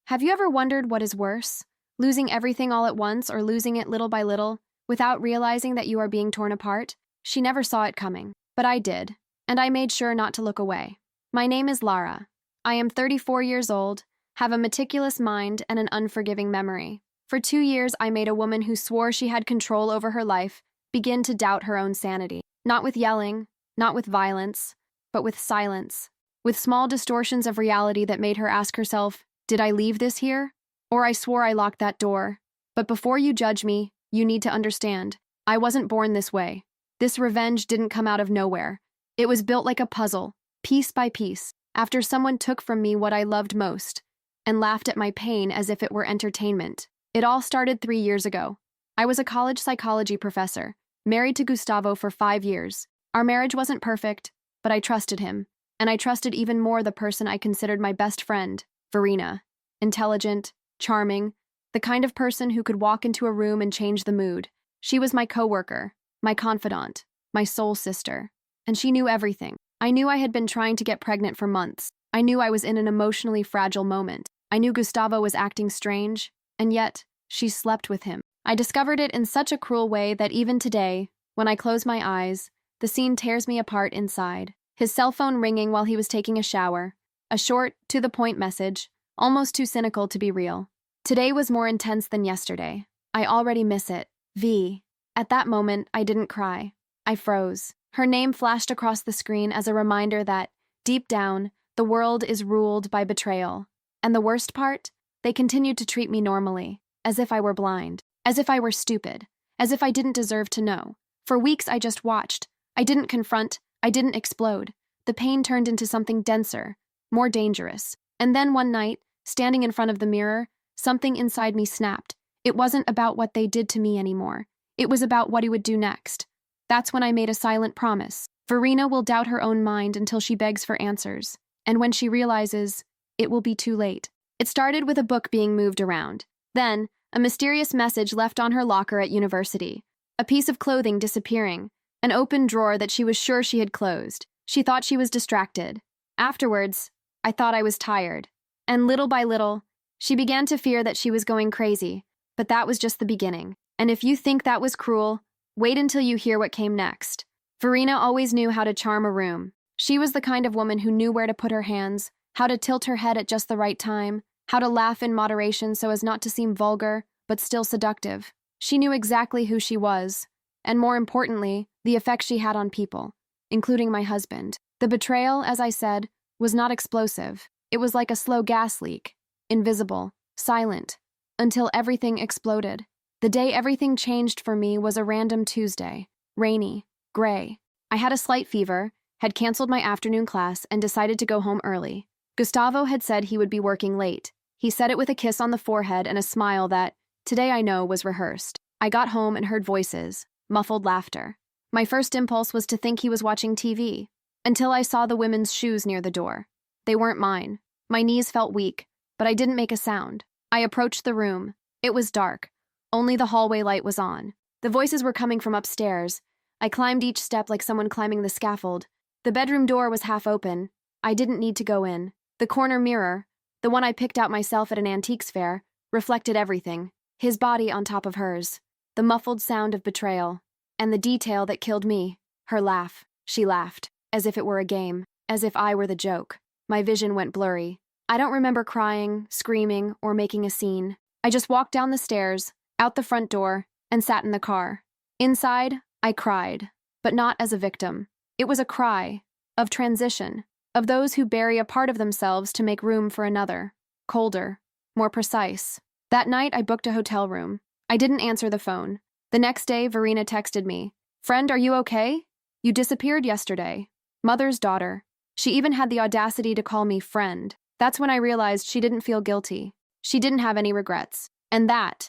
Have you ever wondered what is worse? Losing everything all at once or losing it little by little, without realizing that you are being torn apart? She never saw it coming, but I did, and I made sure not to look away. My name is Lara. I am 34 years old, have a meticulous mind and an unforgiving memory. For 2 years, I made a woman who swore she had control over her life begin to doubt her own sanity. Not with yelling, not with violence, but with silence. With small distortions of reality that made her ask herself, did I leave this here? Or I swore I locked that door. But before you judge me, you need to understand, I wasn't born this way. This revenge didn't come out of nowhere. It was built like a puzzle, piece by piece, after someone took from me what I loved most and laughed at my pain as if it were entertainment. It all started 3 years ago. I was a college psychology professor, married to Gustavo for 5 years. Our marriage wasn't perfect, but I trusted him, and I trusted even more the person I considered my best friend, Verena. Intelligent, charming, the kind of person who could walk into a room and change the mood. She was my coworker, my confidant, my soul sister, and she knew everything. I knew I had been trying to get pregnant for months. I knew I was in an emotionally fragile moment. I knew Gustavo was acting strange, and yet, she slept with him. I discovered it in such a cruel way that even today, when I close my eyes, the scene tears me apart inside. His cell phone ringing while he was taking a shower. A short, to-the-point message, almost too cynical to be real. Today was more intense than yesterday. I already miss it. V. At that moment, I didn't cry. I froze. Her name flashed across the screen as a reminder that, deep down, the world is ruled by betrayal. And the worst part? They continued to treat me normally, as if I were blind, as if I were stupid, as if I didn't deserve to know. For weeks I just watched. I didn't confront, I didn't explode. The pain turned into something denser, more dangerous. And then one night, standing in front of the mirror, something inside me snapped. It wasn't about what they did to me anymore. It was about what he would do next. That's when I made a silent promise. Verena will doubt her own mind until she begs for answers. And when she realizes, it will be too late. It started with a book being moved around. Then, a mysterious message left on her locker at university. A piece of clothing disappearing. An open drawer that she was sure she had closed. She thought she was distracted. Afterwards, I thought I was tired. And little by little, she began to fear that she was going crazy. But that was just the beginning. And if you think that was cruel, wait until you hear what came next. Verena always knew how to charm a room. She was the kind of woman who knew where to put her hands, how to tilt her head at just the right time, how to laugh in moderation so as not to seem vulgar, but still seductive. She knew exactly who she was, and more importantly, the effect she had on people, including my husband. The betrayal, as I said, was not explosive. It was like a slow gas leak, invisible, silent, until everything exploded. The day everything changed for me was a random Tuesday, rainy, gray. I had a slight fever, had canceled my afternoon class, and decided to go home early. Gustavo had said he would be working late. He said it with a kiss on the forehead and a smile that, today I know, was rehearsed. I got home and heard voices, muffled laughter. My first impulse was to think he was watching TV, until I saw the women's shoes near the door. They weren't mine. My knees felt weak, but I didn't make a sound. I approached the room. It was dark. Only the hallway light was on. The voices were coming from upstairs. I climbed each step like someone climbing the scaffold. The bedroom door was half open. I didn't need to go in. The corner mirror, the one I picked out myself at an antiques fair, reflected everything. His body on top of hers. The muffled sound of betrayal. And the detail that killed me. Her laugh. She laughed, as if it were a game, as if I were the joke. My vision went blurry. I don't remember crying, screaming, or making a scene. I just walked down the stairs, out the front door, and sat in the car. Inside, I cried, but not as a victim. It was a cry of transition, of those who bury a part of themselves to make room for another, colder, more precise. That night, I booked a hotel room. I didn't answer the phone. The next day, Verena texted me, "Friend, are you okay? You disappeared yesterday. Mother's daughter." She even had the audacity to call me friend. That's when I realized she didn't feel guilty. She didn't have any regrets. And that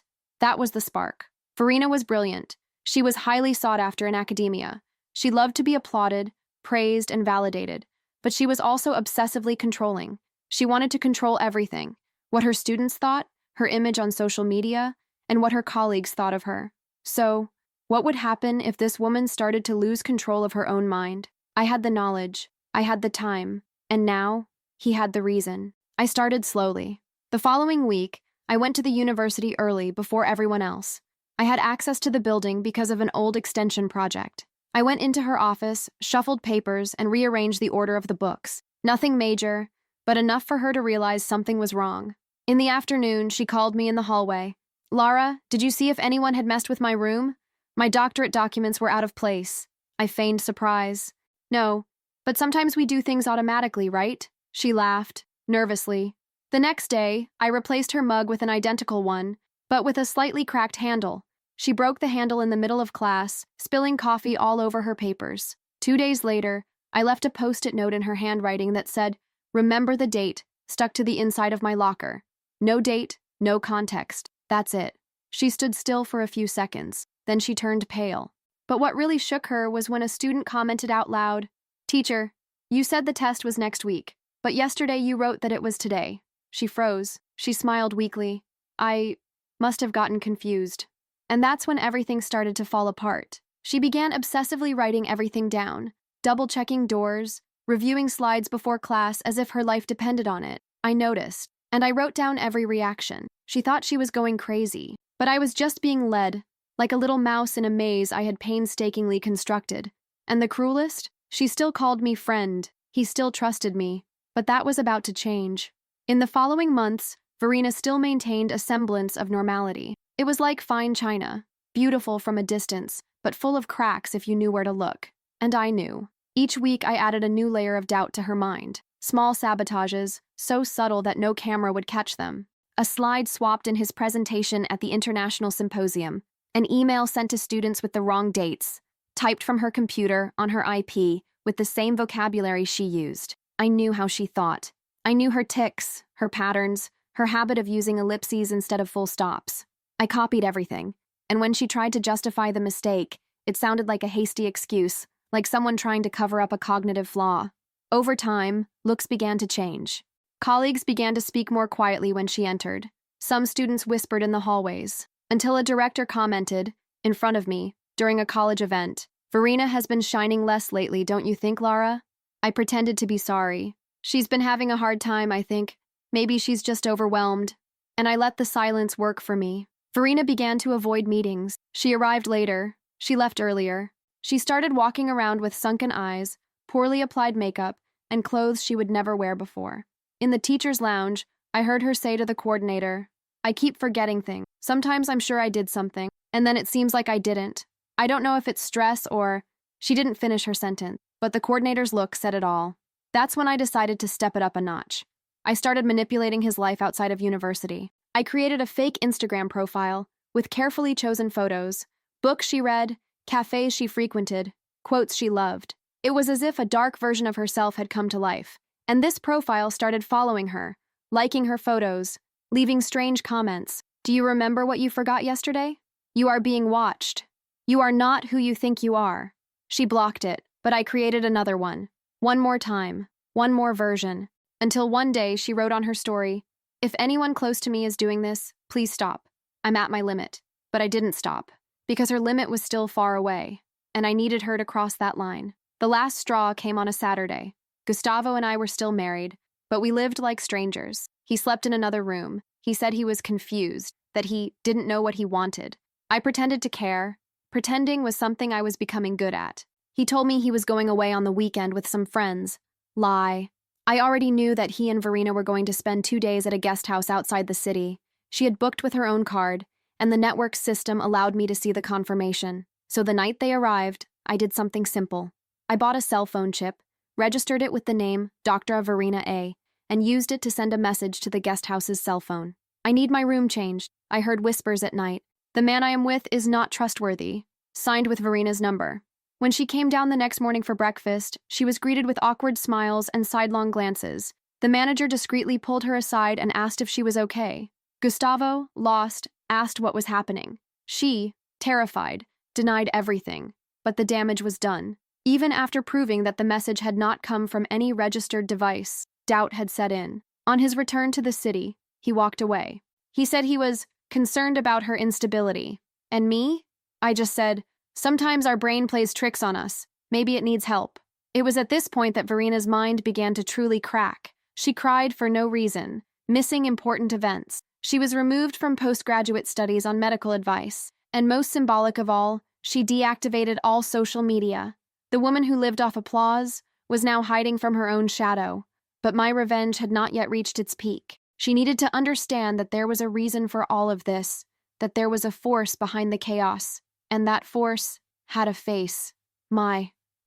was the spark. Verena was brilliant. She was highly sought after in academia. She loved to be applauded, praised, and validated. But she was also obsessively controlling. She wanted to control everything. What her students thought, her image on social media, and what her colleagues thought of her. So, what would happen if this woman started to lose control of her own mind? I had the knowledge. I had the time. And now, he had the reason. I started slowly. The following week, I went to the university early before everyone else. I had access to the building because of an old extension project. I went into her office, shuffled papers, and rearranged the order of the books. Nothing major, but enough for her to realize something was wrong. In the afternoon, she called me in the hallway. "Lara, did you see if anyone had messed with my room? My doctorate documents were out of place." I feigned surprise. "No, but sometimes we do things automatically, right?" She laughed, nervously. The next day, I replaced her mug with an identical one, but with a slightly cracked handle. She broke the handle in the middle of class, spilling coffee all over her papers. 2 days later, I left a post-it note in her handwriting that said, "Remember the date," stuck to the inside of my locker. No date, no context. That's it. She stood still for a few seconds. Then she turned pale. But what really shook her was when a student commented out loud, "Teacher, you said the test was next week, but yesterday you wrote that it was today." She froze. She smiled weakly. "I must have gotten confused." And that's when everything started to fall apart. She began obsessively writing everything down, double-checking doors, reviewing slides before class as if her life depended on it. I noticed, and I wrote down every reaction. She thought she was going crazy, but I was just being led, like a little mouse in a maze I had painstakingly constructed. And the cruelest? She still called me friend. He still trusted me. But that was about to change. In the following months, Verena still maintained a semblance of normality. It was like fine china, beautiful from a distance, but full of cracks if you knew where to look. And I knew. Each week I added a new layer of doubt to her mind. Small sabotages, so subtle that no camera would catch them. A slide swapped in his presentation at the International Symposium. An email sent to students with the wrong dates. Typed from her computer on her IP with the same vocabulary she used. I knew how she thought. I knew her tics, her patterns, her habit of using ellipses instead of full stops. I copied everything, and when she tried to justify the mistake, it sounded like a hasty excuse, like someone trying to cover up a cognitive flaw. Over time, looks began to change. Colleagues began to speak more quietly when she entered. Some students whispered in the hallways, until a director commented, in front of me, during a college event, "Verena has been shining less lately, don't you think, Lara?" I pretended to be sorry. "She's been having a hard time, I think. Maybe she's just overwhelmed." And I let the silence work for me. Verena began to avoid meetings. She arrived later. She left earlier. She started walking around with sunken eyes, poorly applied makeup, and clothes she would never wear before. In the teacher's lounge, I heard her say to the coordinator, "I keep forgetting things. Sometimes I'm sure I did something, and then it seems like I didn't. I don't know if it's stress or—" She didn't finish her sentence, but the coordinator's look said it all. That's when I decided to step it up a notch. I started manipulating his life outside of university. I created a fake Instagram profile with carefully chosen photos, books she read, cafes she frequented, quotes she loved. It was as if a dark version of herself had come to life, and this profile started following her, liking her photos, leaving strange comments. "Do you remember what you forgot yesterday? You are being watched. You are not who you think you are." She blocked it, but I created another one. One more time, one more version, until one day she wrote on her story, "If anyone close to me is doing this, please stop. I'm at my limit." But I didn't stop, because her limit was still far away, and I needed her to cross that line. The last straw came on a Saturday. Gustavo and I were still married, but we lived like strangers. He slept in another room. He said he was confused, that he didn't know what he wanted. I pretended to care. Pretending was something I was becoming good at. He told me he was going away on the weekend with some friends. Lie. I already knew that he and Verena were going to spend 2 days at a guest house outside the city. She had booked with her own card, and the network system allowed me to see the confirmation. So the night they arrived, I did something simple. I bought a cell phone chip, registered it with the name Dr. Verena A., and used it to send a message to the guest house's cell phone. "I need my room changed." I heard whispers at night. "The man I am with is not trustworthy." Signed with Verena's number. When she came down the next morning for breakfast, she was greeted with awkward smiles and sidelong glances. The manager discreetly pulled her aside and asked if she was okay. Gustavo, lost, asked what was happening. She, terrified, denied everything. But the damage was done. Even after proving that the message had not come from any registered device, doubt had set in. On his return to the city, he walked away. He said he was concerned about her instability. And me? I just said, "Sometimes our brain plays tricks on us. Maybe it needs help." It was at this point that Verena's mind began to truly crack. She cried for no reason, missing important events. She was removed from postgraduate studies on medical advice. And most symbolic of all, she deactivated all social media. The woman who lived off applause was now hiding from her own shadow. But my revenge had not yet reached its peak. She needed to understand that there was a reason for all of this, that there was a force behind the chaos, and that force had a face.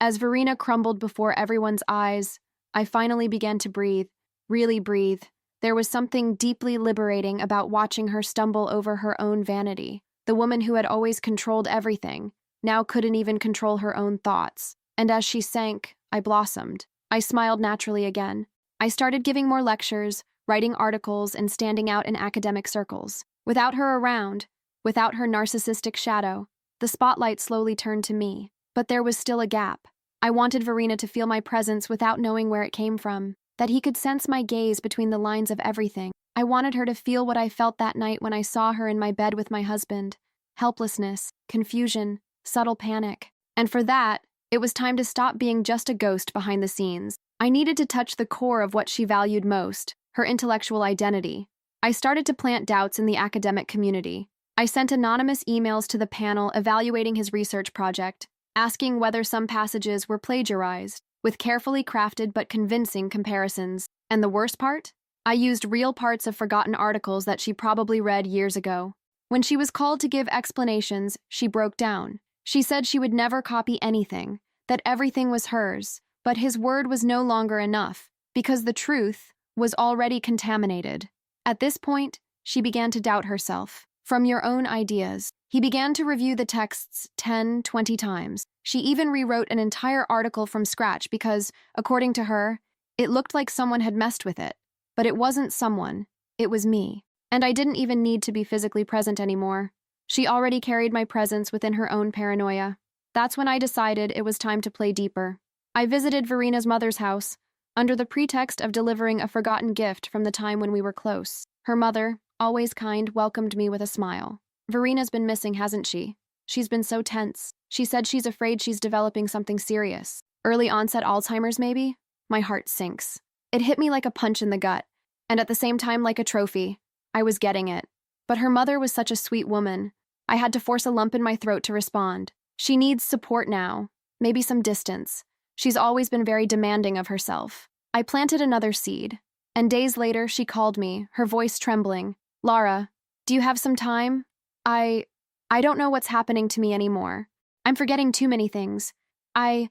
As Verena crumbled before everyone's eyes, I finally began to breathe, really breathe. There was something deeply liberating about watching her stumble over her own vanity. The woman who had always controlled everything now couldn't even control her own thoughts. And as she sank, I blossomed. I smiled naturally again. I started giving more lectures, writing articles, and standing out in academic circles. Without her around, without her narcissistic shadow, the spotlight slowly turned to me. But there was still a gap. I wanted Verena to feel my presence without knowing where it came from, that he could sense my gaze between the lines of everything. I wanted her to feel what I felt that night when I saw her in my bed with my husband. Helplessness, confusion, subtle panic. And for that, it was time to stop being just a ghost behind the scenes. I needed to touch the core of what she valued most, her intellectual identity. I started to plant doubts in the academic community. I sent anonymous emails to the panel evaluating his research project, asking whether some passages were plagiarized, with carefully crafted but convincing comparisons. And the worst part? I used real parts of forgotten articles that she probably read years ago. When she was called to give explanations, she broke down. She said she would never copy anything, that everything was hers, but his word was no longer enough, because the truth was already contaminated. At this point, she began to doubt herself. From your own ideas. He began to review the texts 10, 20 times. She even rewrote an entire article from scratch because, according to her, it looked like someone had messed with it. But it wasn't someone, it was me. And I didn't even need to be physically present anymore. She already carried my presence within her own paranoia. That's when I decided it was time to play deeper. I visited Verena's mother's house, under the pretext of delivering a forgotten gift from the time when we were close. Her mother, always kind, welcomed me with a smile. Verena's been missing, hasn't she? She's been so tense. She said she's afraid she's developing something serious. Early onset Alzheimer's, maybe? My heart sinks. It hit me like a punch in the gut, and at the same time like a trophy. I was getting it. But her mother was such a sweet woman. I had to force a lump in my throat to respond. She needs support now, maybe some distance. She's always been very demanding of herself. I planted another seed, and days later she called me, her voice trembling. Lara, do you have some time? I don't know what's happening to me anymore. I'm forgetting too many things. I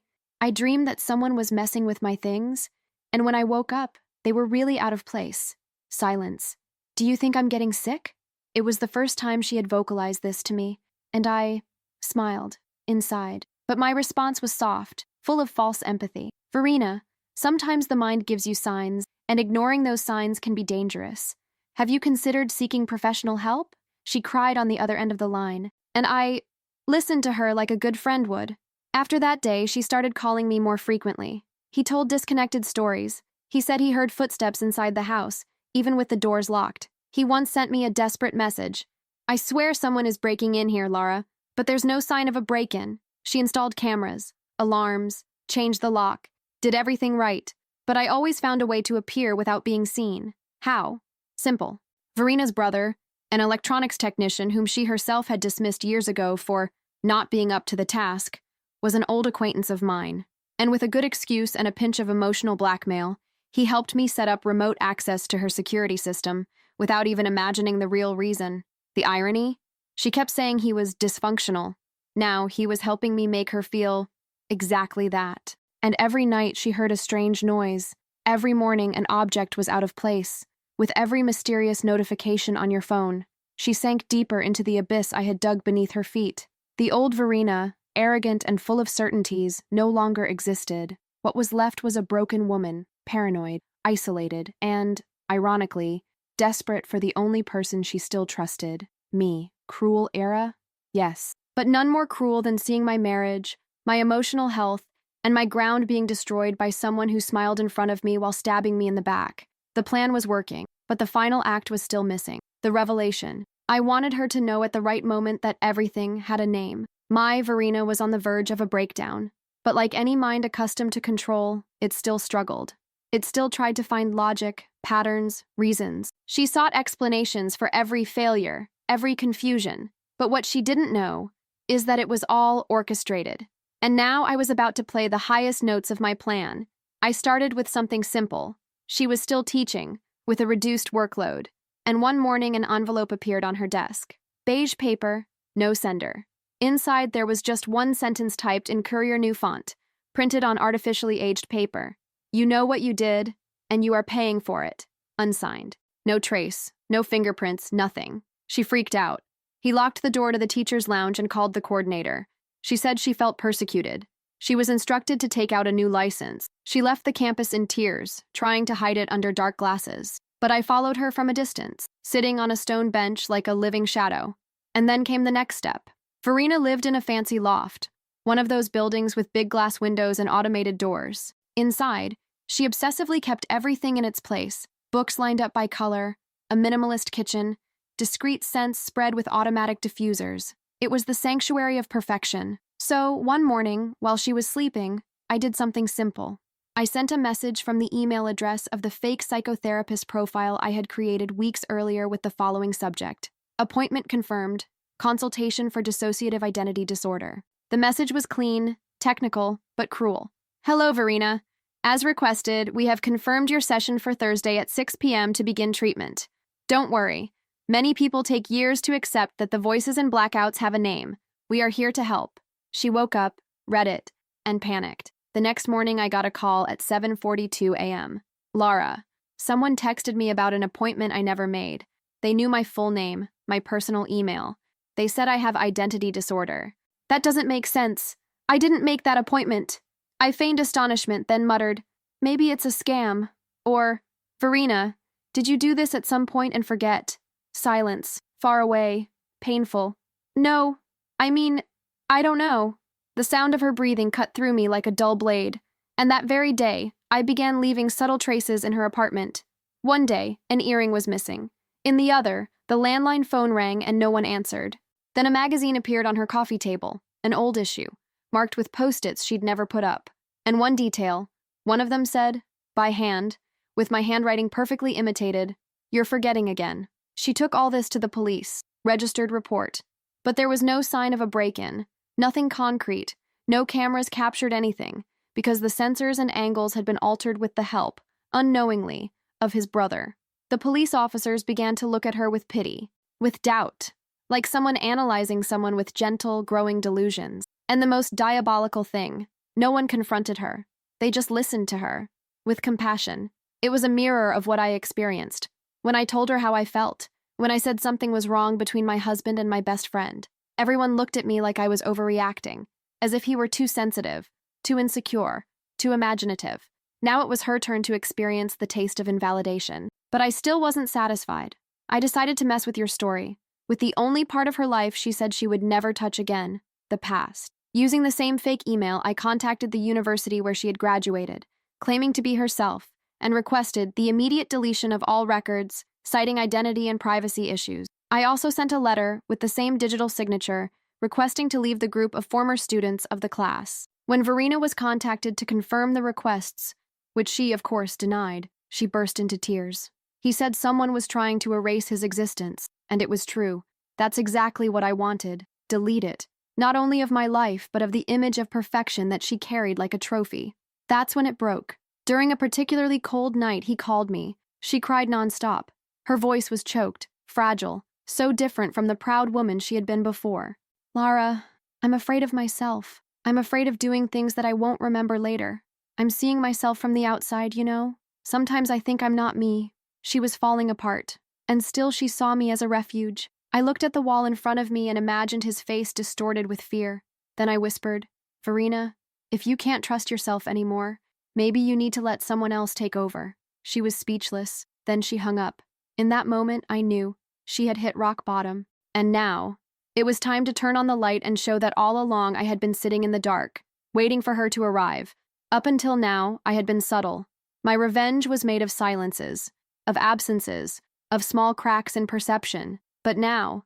dreamed that someone was messing with my things, and when I woke up, they were really out of place. Silence. Do you think I'm getting sick? It was the first time she had vocalized this to me, and I smiled, inside. But my response was soft, full of false empathy. Verena, sometimes the mind gives you signs, and ignoring those signs can be dangerous. Have you considered seeking professional help? She cried on the other end of the line, and I listened to her like a good friend would. After that day, she started calling me more frequently. He told disconnected stories. He said he heard footsteps inside the house, even with the doors locked. He once sent me a desperate message. I swear someone is breaking in here, Lara, but there's no sign of a break-in. She installed cameras, alarms, changed the lock, did everything right, but I always found a way to appear without being seen. How? Simple. Verena's brother, an electronics technician whom she herself had dismissed years ago for not being up to the task, was an old acquaintance of mine. And with a good excuse and a pinch of emotional blackmail, he helped me set up remote access to her security system without even imagining the real reason. The irony? She kept saying he was dysfunctional. Now he was helping me make her feel exactly that. And every night she heard a strange noise. Every morning an object was out of place. With every mysterious notification on your phone, she sank deeper into the abyss I had dug beneath her feet. The old Verena, arrogant and full of certainties, no longer existed. What was left was a broken woman, paranoid, isolated, and, ironically, desperate for the only person she still trusted. Me. Cruel era? Yes. But none more cruel than seeing my marriage, my emotional health, and my ground being destroyed by someone who smiled in front of me while stabbing me in the back. The plan was working, but the final act was still missing. The revelation. I wanted her to know at the right moment that everything had a name. My Verena was on the verge of a breakdown. But like any mind accustomed to control, it still struggled. It still tried to find logic, patterns, reasons. She sought explanations for every failure, every confusion. But what she didn't know is that it was all orchestrated. And now I was about to play the highest notes of my plan. I started with something simple. She was still teaching, with a reduced workload. And one morning an envelope appeared on her desk. Beige paper, no sender. Inside there was just one sentence typed in Courier New font, printed on artificially aged paper. You know what you did, and you are paying for it. Unsigned. No trace, no fingerprints, nothing. She freaked out. He locked the door to the teacher's lounge and called the coordinator. She said she felt persecuted. She was instructed to take out a new license. She left the campus in tears, trying to hide it under dark glasses. But I followed her from a distance, sitting on a stone bench like a living shadow. And then came the next step. Verena lived in a fancy loft, one of those buildings with big glass windows and automated doors. Inside, she obsessively kept everything in its place, books lined up by color, a minimalist kitchen, discreet scents spread with automatic diffusers. It was the sanctuary of perfection. So, one morning, while she was sleeping, I did something simple. I sent a message from the email address of the fake psychotherapist profile I had created weeks earlier with the following subject: appointment confirmed, consultation for dissociative identity disorder. The message was clean, technical, but cruel. Hello, Verena. As requested, we have confirmed your session for Thursday at 6 p.m. to begin treatment. Don't worry. Many people take years to accept that the voices and blackouts have a name. We are here to help. She woke up, read it, and panicked. The next morning, I got a call at 7:42 a.m. Lara. Someone texted me about an appointment I never made. They knew my full name, my personal email. They said I have identity disorder. That doesn't make sense. I didn't make that appointment. I feigned astonishment, then muttered, maybe it's a scam. Or, Verena, did you do this at some point and forget? Silence, far away, painful. No, I mean, I don't know. The sound of her breathing cut through me like a dull blade. And that very day, I began leaving subtle traces in her apartment. One day, an earring was missing. In the other, the landline phone rang and no one answered. Then a magazine appeared on her coffee table, an old issue, marked with post-its she'd never put up. And one detail, one of them said, by hand, with my handwriting perfectly imitated, "You're forgetting again." She took all this to the police, registered report. But there was no sign of a break-in, nothing concrete, no cameras captured anything, because the sensors and angles had been altered with the help, unknowingly, of his brother. The police officers began to look at her with pity, with doubt, like someone analyzing someone with gentle, growing delusions. And the most diabolical thing, no one confronted her. They just listened to her, with compassion. It was a mirror of what I experienced. When I told her how I felt, when I said something was wrong between my husband and my best friend, everyone looked at me like I was overreacting, as if he were too sensitive, too insecure, too imaginative. Now it was her turn to experience the taste of invalidation. But I still wasn't satisfied. I decided to mess with your story, with the only part of her life she said she would never touch again, the past. Using the same fake email, I contacted the university where she had graduated, claiming to be herself, and requested the immediate deletion of all records, citing identity and privacy issues. I also sent a letter with the same digital signature, requesting to leave the group of former students of the class. When Verena was contacted to confirm the requests, which she, of course, denied, she burst into tears. He said someone was trying to erase his existence, and it was true. That's exactly what I wanted. Delete it. Not only of my life, but of the image of perfection that she carried like a trophy. That's when it broke. During a particularly cold night, he called me. She cried nonstop. Her voice was choked, fragile, so different from the proud woman she had been before. Lara, I'm afraid of myself. I'm afraid of doing things that I won't remember later. I'm seeing myself from the outside, you know? Sometimes I think I'm not me. She was falling apart, and still she saw me as a refuge. I looked at the wall in front of me and imagined his face distorted with fear. Then I whispered, Verena, if you can't trust yourself anymore, maybe you need to let someone else take over. She was speechless. Then she hung up. In that moment, I knew she had hit rock bottom. And now, it was time to turn on the light and show that all along I had been sitting in the dark, waiting for her to arrive. Up until now, I had been subtle. My revenge was made of silences, of absences, of small cracks in perception. But now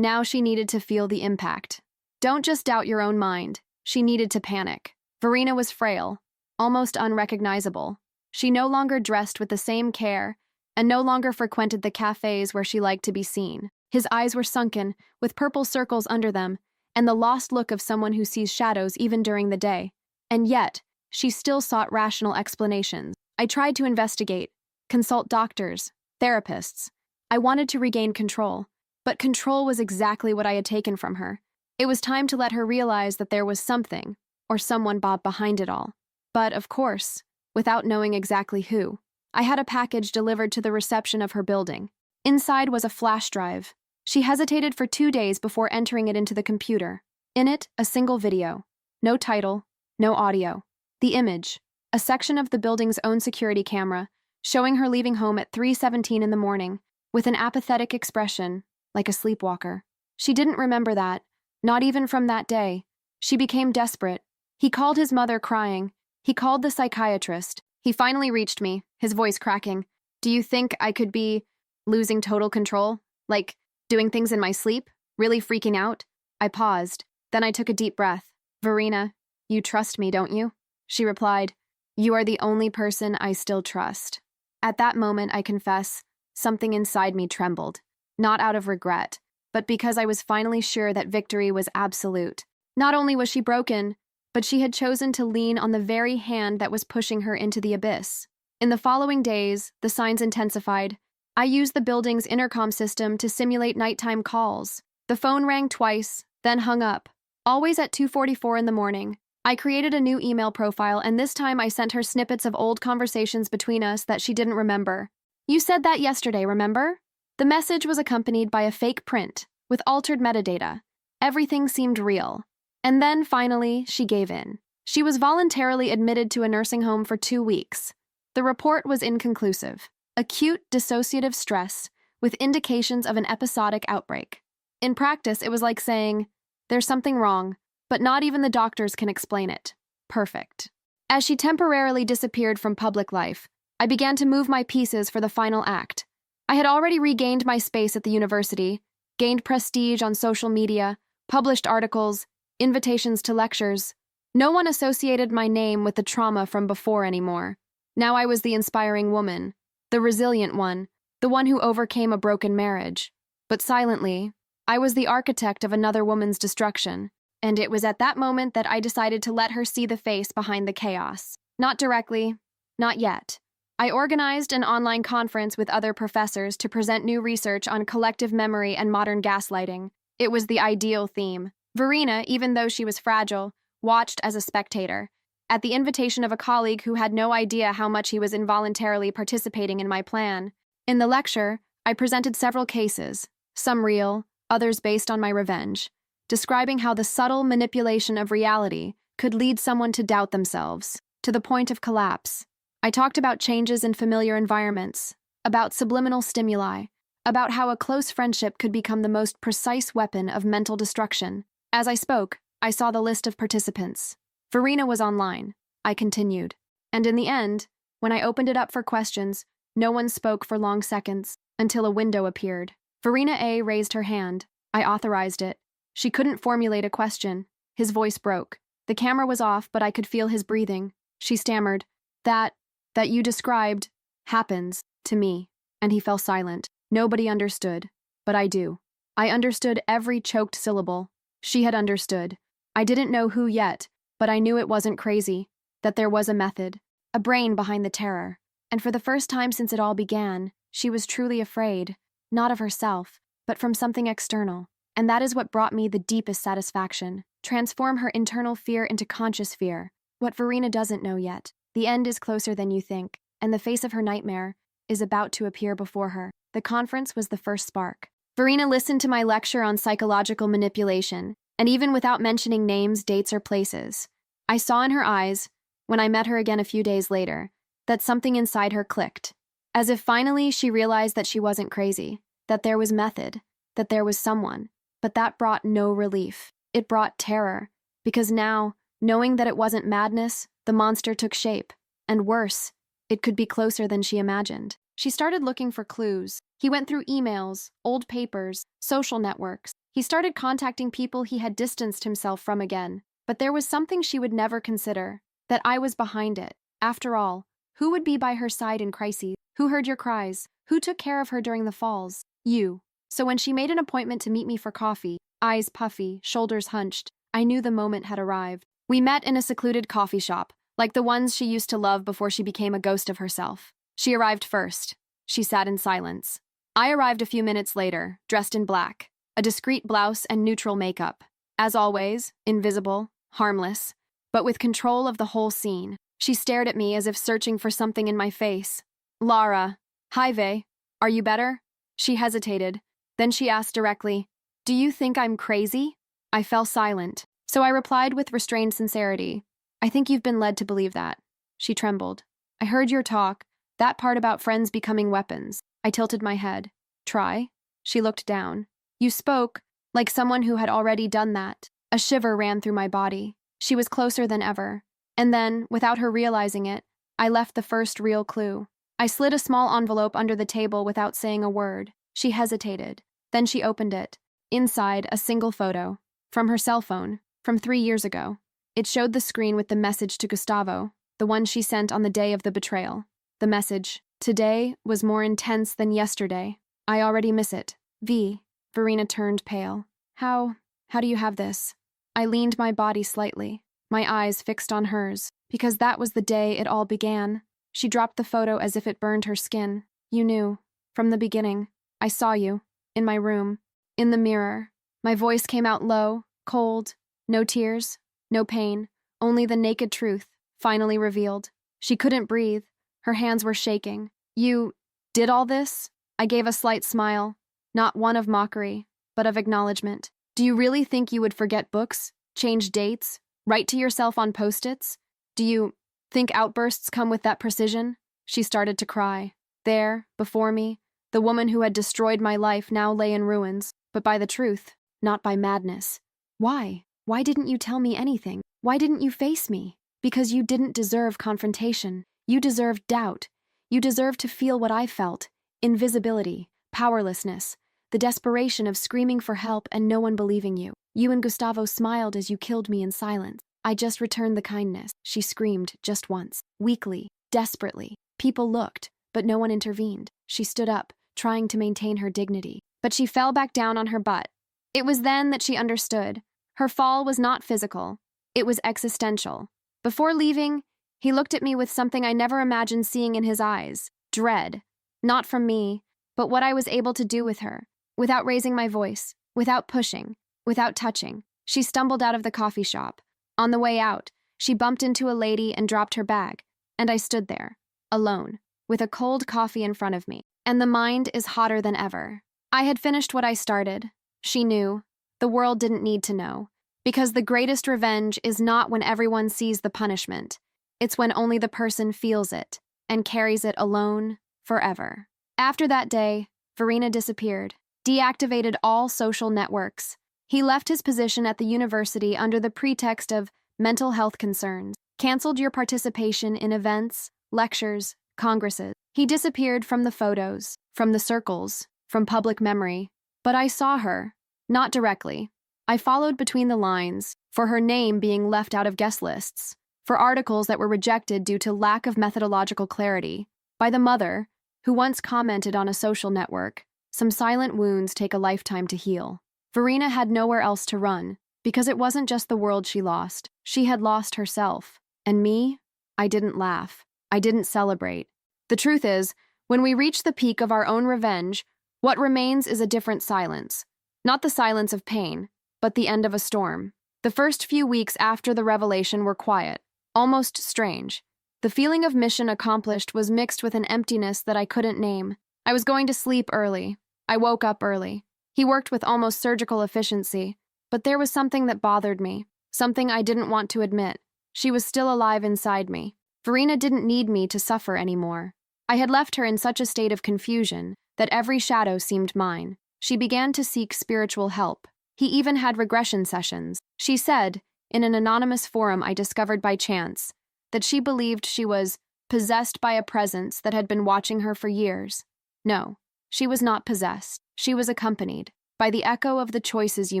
she needed to feel the impact. Don't just doubt your own mind. She needed to panic. Verena was frail, almost unrecognizable. She no longer dressed with the same care and no longer frequented the cafes where she liked to be seen. His eyes were sunken, with purple circles under them, and the lost look of someone who sees shadows even during the day. And yet, she still sought rational explanations. I tried to investigate, consult doctors, therapists. I wanted to regain control, but control was exactly what I had taken from her. It was time to let her realize that there was something, or someone behind it all. But, of course, without knowing exactly who. I had a package delivered to the reception of her building. Inside was a flash drive. She hesitated for 2 days before entering it into the computer. In it, a single video. No title, no audio. The image, a section of the building's own security camera, showing her leaving home at 3:17 in the morning, with an apathetic expression, like a sleepwalker. She didn't remember that, not even from that day. She became desperate. He called his mother crying. He called the psychiatrist. He finally reached me, his voice cracking. Do you think I could be losing total control? Like, doing things in my sleep? Really freaking out? I paused. Then I took a deep breath. Verena, you trust me, don't you? She replied, you are the only person I still trust. At that moment, I confess, something inside me trembled. Not out of regret, but because I was finally sure that victory was absolute. Not only was she broken, but she had chosen to lean on the very hand that was pushing her into the abyss. In the following days, the signs intensified. I used the building's intercom system to simulate nighttime calls. The phone rang twice, then hung up, always at 2:44 in the morning. I created a new email profile, and this time I sent her snippets of old conversations between us that she didn't remember. You said that yesterday, remember? The message was accompanied by a fake print, with altered metadata. Everything seemed real. And then, finally, she gave in. She was voluntarily admitted to a nursing home for 2 weeks. The report was inconclusive. Acute dissociative stress, with indications of an episodic outbreak. In practice, it was like saying, there's something wrong, but not even the doctors can explain it. Perfect. As she temporarily disappeared from public life, I began to move my pieces for the final act. I had already regained my space at the university, gained prestige on social media, published articles, invitations to lectures. No one associated my name with the trauma from before anymore. Now I was the inspiring woman, the resilient one, the one who overcame a broken marriage. But silently, I was the architect of another woman's destruction, and it was at that moment that I decided to let her see the face behind the chaos. Not directly, not yet. I organized an online conference with other professors to present new research on collective memory and modern gaslighting. It was the ideal theme. Verena, even though she was fragile, watched as a spectator, at the invitation of a colleague who had no idea how much he was involuntarily participating in my plan. In the lecture, I presented several cases, some real, others based on my revenge, describing how the subtle manipulation of reality could lead someone to doubt themselves, to the point of collapse. I talked about changes in familiar environments, about subliminal stimuli, about how a close friendship could become the most precise weapon of mental destruction. As I spoke, I saw the list of participants. Verena was online. I continued. And in the end, when I opened it up for questions, no one spoke for long seconds, until a window appeared. Verena A. raised her hand. I authorized it. She couldn't formulate a question. His voice broke. The camera was off, but I could feel his breathing. She stammered, That you described happens to me. And he fell silent. Nobody understood, but I do. I understood every choked syllable. She had understood. I didn't know who yet, but I knew it wasn't crazy, that there was a method, a brain behind the terror. And for the first time since it all began, she was truly afraid, not of herself, but from something external. And that is what brought me the deepest satisfaction. Transform her internal fear into conscious fear. What Verena doesn't know yet. The end is closer than you think, and the face of her nightmare is about to appear before her. The conference was the first spark. Verena listened to my lecture on psychological manipulation, and even without mentioning names, dates, or places, I saw in her eyes, when I met her again a few days later, that something inside her clicked. As if finally she realized that she wasn't crazy, that there was method, that there was someone. But that brought no relief. It brought terror, because now, knowing that it wasn't madness, the monster took shape. And worse, it could be closer than she imagined. She started looking for clues. He went through emails, old papers, social networks. He started contacting people he had distanced himself from again. But there was something she would never consider, that I was behind it. After all, Who would be by her side in crises? Who heard your cries? Who took care of her during the falls? You. So when she made an appointment to meet me for coffee, eyes puffy, shoulders hunched, I knew the moment had arrived. We met in a secluded coffee shop, like the ones she used to love before she became a ghost of herself. She arrived first. She sat in silence. I arrived a few minutes later, dressed in black, a discreet blouse and neutral makeup. As always, invisible, harmless, but with control of the whole scene. She stared at me as if searching for something in my face. Lara. Hi, Vey. Are you better? She hesitated. Then she asked directly, Do you think I'm crazy? I fell silent, so I replied with restrained sincerity. I think you've been led to believe that. She trembled. I heard your talk, that part about friends becoming weapons. I tilted my head. Try? She looked down. You spoke like someone who had already done that. A shiver ran through my body. She was closer than ever. And then, without her realizing it, I left the first real clue. I slid a small envelope under the table without saying a word. She hesitated. Then she opened it. Inside, a single photo. From her cell phone. From 3 years ago. It showed the screen with the message to Gustavo, the one she sent on the day of the betrayal. The message, Today, was more intense than yesterday. I already miss it. V. Verena turned pale. How do you have this? I leaned my body slightly, my eyes fixed on hers, because that was the day it all began. She dropped the photo as if it burned her skin. You knew. From the beginning. I saw you. In my room. In the mirror. My voice came out low, cold. No tears. No pain. Only the naked truth, finally revealed. She couldn't breathe. Her hands were shaking. You did all this? I gave a slight smile. Not one of mockery, but of acknowledgement. Do you really think you would forget books? Change dates? Write to yourself on post-its? Do you think outbursts come with that precision? She started to cry. There, before me, the woman who had destroyed my life now lay in ruins, but by the truth, not by madness. Why? Why didn't you tell me anything? Why didn't you face me? Because you didn't deserve confrontation. You deserved doubt. You deserved to feel what I felt. Invisibility, powerlessness, the desperation of screaming for help and no one believing you. You and Gustavo smiled as you killed me in silence. I just returned the kindness. She screamed just once, weakly, desperately. People looked, but no one intervened. She stood up, trying to maintain her dignity. But she fell back down on her butt. It was then that she understood. Her fall was not physical. It was existential. Before leaving, he looked at me with something I never imagined seeing in his eyes. Dread. Not from me, but what I was able to do with her. Without raising my voice. Without pushing. Without touching. She stumbled out of the coffee shop. On the way out, she bumped into a lady and dropped her bag. And I stood there, alone, with a cold coffee in front of me. And the mind is hotter than ever. I had finished what I started. She knew. The world didn't need to know. Because the greatest revenge is not when everyone sees the punishment. It's when only the person feels it and carries it alone forever. After that day, Verena disappeared, deactivated all social networks. He left his position at the university under the pretext of mental health concerns, canceled your participation in events, lectures, congresses. He disappeared from the photos, from the circles, from public memory. But I saw her, not directly. I followed between the lines, for her name being left out of guest lists, for articles that were rejected due to lack of methodological clarity, by the mother, who once commented on a social network, some silent wounds take a lifetime to heal. Verena had nowhere else to run, because it wasn't just the world she lost. She had lost herself. And me? I didn't laugh. I didn't celebrate. The truth is, when we reach the peak of our own revenge, what remains is a different silence. Not the silence of pain, but the end of a storm. The first few weeks after the revelation were quiet, almost strange. The feeling of mission accomplished was mixed with an emptiness that I couldn't name. I was going to sleep early. I woke up early. He worked with almost surgical efficiency, but there was something that bothered me, something I didn't want to admit. She was still alive inside me. Verena didn't need me to suffer anymore. I had left her in such a state of confusion that every shadow seemed mine. She began to seek spiritual help. He even had regression sessions. She said, in an anonymous forum I discovered by chance, that she believed she was possessed by a presence that had been watching her for years. No, she was not possessed. She was accompanied by the echo of the choices you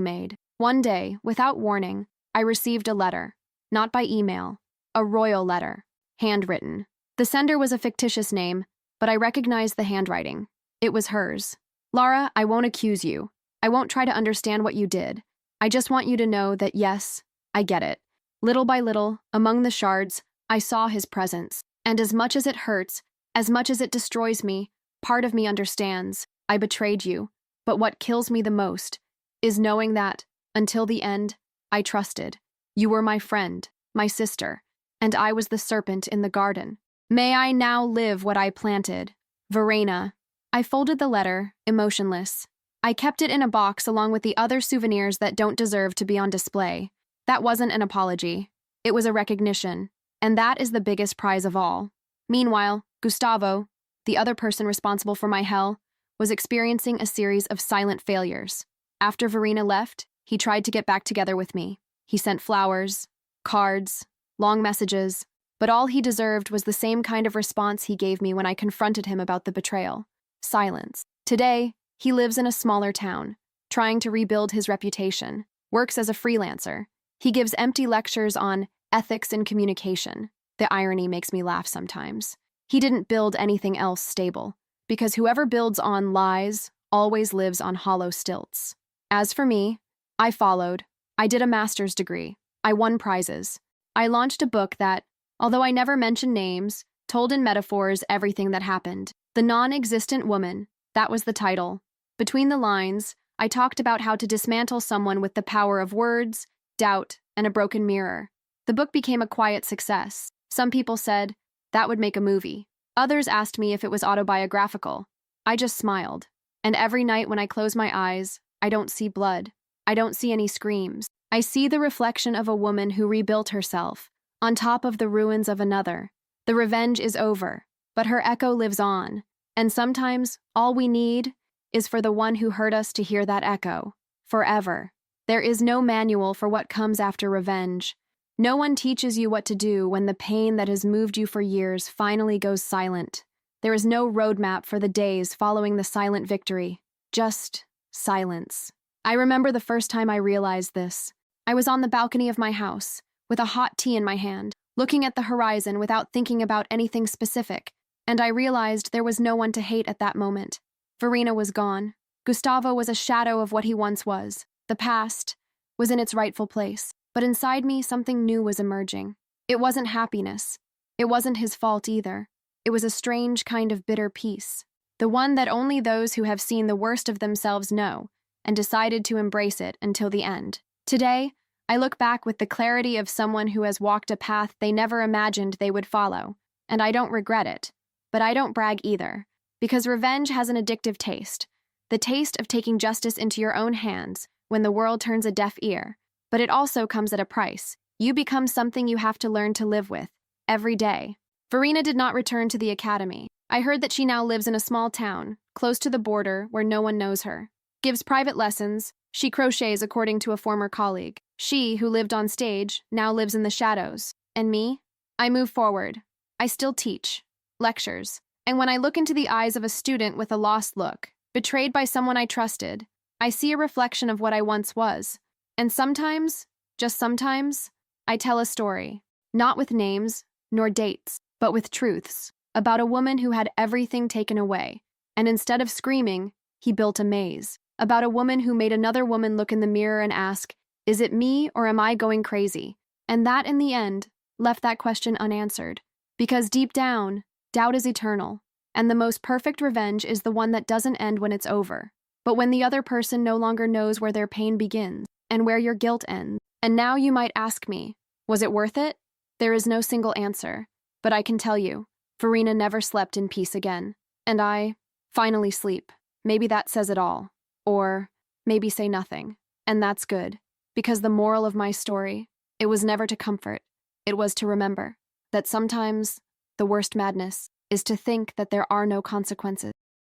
made. One day, without warning, I received a letter. Not by email. A royal letter. Handwritten. The sender was a fictitious name, but I recognized the handwriting. It was hers. Lara, I won't accuse you. I won't try to understand what you did. I just want you to know that yes, I get it. Little by little, among the shards, I saw his presence. And as much as it hurts, as much as it destroys me, part of me understands. I betrayed you. But what kills me the most is knowing that, until the end, I trusted. You were my friend, my sister, and I was the serpent in the garden. May I now live what I planted. Verena. I folded the letter, emotionless. I kept it in a box along with the other souvenirs that don't deserve to be on display. That wasn't an apology. It was a recognition, and that is the biggest prize of all. Meanwhile, Gustavo, the other person responsible for my hell, was experiencing a series of silent failures. After Verena left, he tried to get back together with me. He sent flowers, cards, long messages, but all he deserved was the same kind of response he gave me when I confronted him about the betrayal. Silence. Today, he lives in a smaller town, trying to rebuild his reputation, works as a freelancer. He gives empty lectures on ethics in communication. The irony makes me laugh sometimes. He didn't build anything else stable, because whoever builds on lies always lives on hollow stilts. As for me, I followed. I did a master's degree. I won prizes. I launched a book that, although I never mentioned names, told in metaphors everything that happened. The Non-Existent Woman, that was the title. Between the lines, I talked about how to dismantle someone with the power of words, doubt, and a broken mirror. The book became a quiet success. Some people said, that would make a movie. Others asked me if it was autobiographical. I just smiled. And every night when I close my eyes, I don't see blood. I don't see any screams. I see the reflection of a woman who rebuilt herself, on top of the ruins of another. The revenge is over, but her echo lives on. And sometimes, all we need is for the one who hurt us to hear that echo, forever. There is no manual for what comes after revenge. No one teaches you what to do when the pain that has moved you for years finally goes silent. There is no roadmap for the days following the silent victory. Just silence. I remember the first time I realized this. I was on the balcony of my house, with a hot tea in my hand, looking at the horizon without thinking about anything specific, and I realized there was no one to hate at that moment. Verena was gone. Gustavo was a shadow of what he once was. The past was in its rightful place. But inside me, something new was emerging. It wasn't happiness. It wasn't his fault either. It was a strange kind of bitter peace. The one that only those who have seen the worst of themselves know, and decided to embrace it until the end. Today, I look back with the clarity of someone who has walked a path they never imagined they would follow, and I don't regret it. But I don't brag either, because revenge has an addictive taste. The taste of taking justice into your own hands when the world turns a deaf ear. But it also comes at a price. You become something you have to learn to live with, every day. Verena did not return to the academy. I heard that she now lives in a small town, close to the border where no one knows her. Gives private lessons. She crochets according to a former colleague. She, who lived on stage, now lives in the shadows. And me? I move forward. I still teach. Lectures. And when I look into the eyes of a student with a lost look, betrayed by someone I trusted, I see a reflection of what I once was. And sometimes, just sometimes, I tell a story, not with names nor dates, but with truths, about a woman who had everything taken away, and instead of screaming, he built a maze. About a woman who made another woman look in the mirror and ask, is it me or am I going crazy? And that, in the end, left that question unanswered. Because deep down, doubt is eternal, and the most perfect revenge is the one that doesn't end when it's over, but when the other person no longer knows where their pain begins and where your guilt ends. And now you might ask me, was it worth it? There is no single answer, but I can tell you, Verena never slept in peace again. And I finally sleep. Maybe that says it all. Or maybe say nothing. And that's good, because the moral of my story, it was never to comfort. It was to remember that sometimes the worst madness is to think that there are no consequences.